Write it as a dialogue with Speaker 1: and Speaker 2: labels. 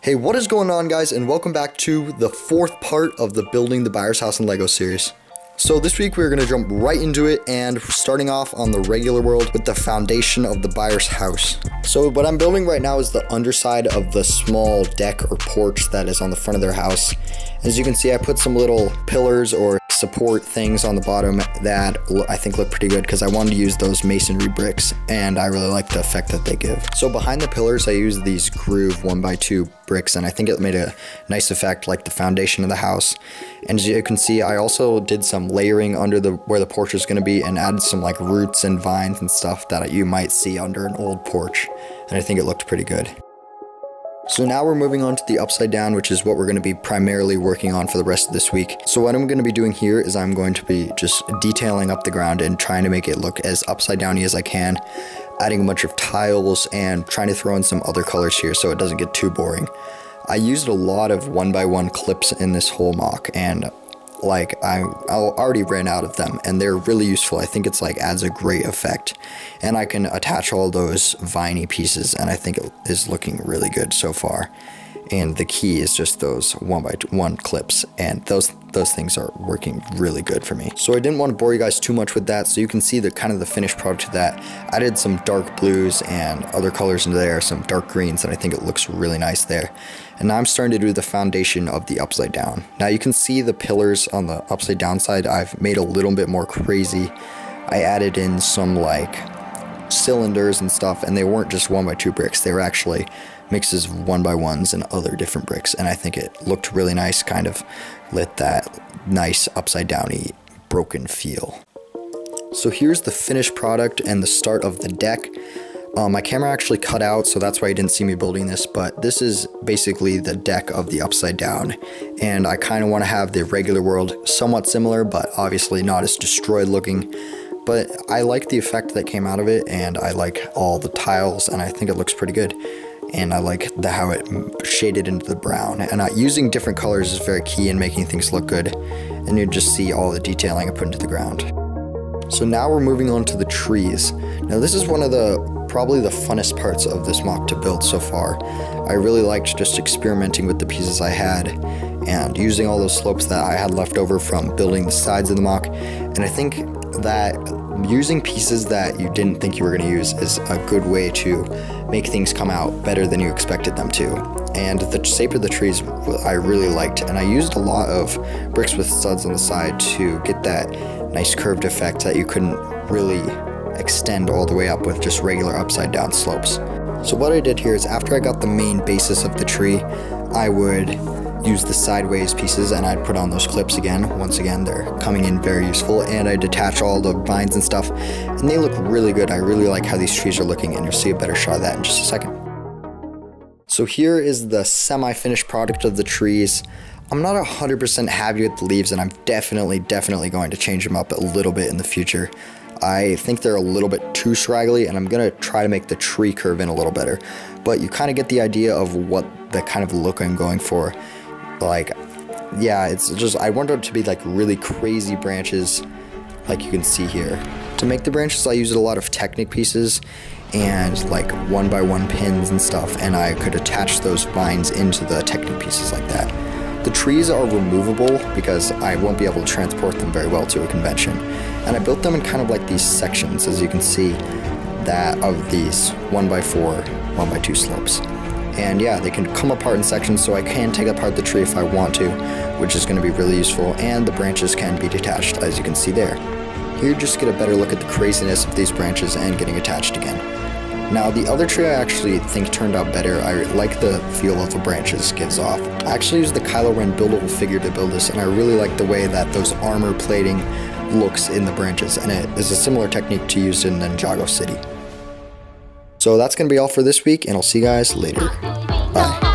Speaker 1: Hey, what is going on, guys, and welcome back to the fourth part of the Building the Byers House in Lego series. So this week we're going to jump right into it, and starting off on the regular world with the foundation of the Byers house. So what I'm building right now is the underside of the small deck or porch that is on the front of their house. As you can see, I put some little pillars or support things on the bottom that I think look pretty good because I wanted to use those masonry bricks, and I really like the effect that they give. So behind the pillars I used these groove 1x2 bricks, and I think it made a nice effect like the foundation of the house. And as you can see, I also did some layering under where the porch is going to be, and added some like roots and vines and stuff that you might see under an old porch, and I think it looked pretty good. So now we're moving on to the upside down, which is what we're going to be primarily working on for the rest of this week. So what I'm going to be doing here is I'm going to be just detailing up the ground and trying to make it look as upside downy as I can, adding a bunch of tiles and trying to throw in some other colors here so it doesn't get too boring. I used a lot of 1x1 clips in this whole mock, and like I already ran out of them, and they're really useful. I think it's like adds a great effect, and I can attach all those viney pieces, and I think it is looking really good so far. And the key is just those 1x1 clips, and those things are working really good for me. So I didn't want to bore you guys too much with that, so you can see the kind of the finished product of that. I did some dark blues and other colors into there, some dark greens, and I think it looks really nice there. And now I'm starting to do the foundation of the upside down. Now you can see the pillars on the upside down side I've made a little bit more crazy. I added in some like cylinders and stuff, and they weren't just 1x2 bricks, they were actually mixes of 1x1s and other different bricks, and I think it looked really nice, kind of lit that nice upside downy broken feel. So here's the finished product and the start of the deck. My camera actually cut out, so that's why you didn't see me building this, but this is basically the deck of the upside down, and I kind of want to have the regular world somewhat similar, but obviously not as destroyed looking. But I like the effect that came out of it, and I like all the tiles, and I think it looks pretty good. And I like how it shaded into the brown, and using different colors is very key in making things look good, and you just see all the detailing I put into the ground. So now we're moving on to the trees. Now this is one of probably the funnest parts of this mock to build so far. I really liked just experimenting with the pieces I had and using all those slopes that I had left over from building the sides of the mock, and I think that using pieces that you didn't think you were going to use is a good way to make things come out better than you expected them to. And the shape of the trees I really liked, and I used a lot of bricks with studs on the side to get that nice curved effect that you couldn't really extend all the way up with just regular upside down slopes. So what I did here is after I got the main basis of the tree, I would use the sideways pieces and I'd put on those clips again. Once again, they're coming in very useful, and I detach all the vines and stuff, and they look really good. I really like how these trees are looking, and you'll see a better shot of that in just a second. So here is the semi-finished product of the trees. I'm not 100% happy with the leaves, and I'm definitely going to change them up a little bit in the future. I think they're a little bit too scraggly, and I'm gonna try to make the tree curve in a little better. But you kind of get the idea of what the kind of look I'm going for. Like, yeah, it's just, I want it to be like really crazy branches like you can see here. To make the branches I used a lot of Technic pieces and like 1x1 pins and stuff, and I could attach those vines into the Technic pieces like that. The trees are removable because I won't be able to transport them very well to a convention, and I built them in kind of like these sections, as you can see, that of these 1x4, 1x2 slopes. And yeah, they can come apart in sections, so I can take apart the tree if I want to, which is going to be really useful, and the branches can be detached, as you can see there. Here, just get a better look at the craziness of these branches and getting attached again. Now, the other tree I actually think turned out better. I like the feel of the branches gives off. I actually used the Kylo Ren buildable figure to build this, and I really like the way that those armor plating looks in the branches, and it is a similar technique to use in Ninjago City. So that's going to be all for this week, and I'll see you guys later. Bye.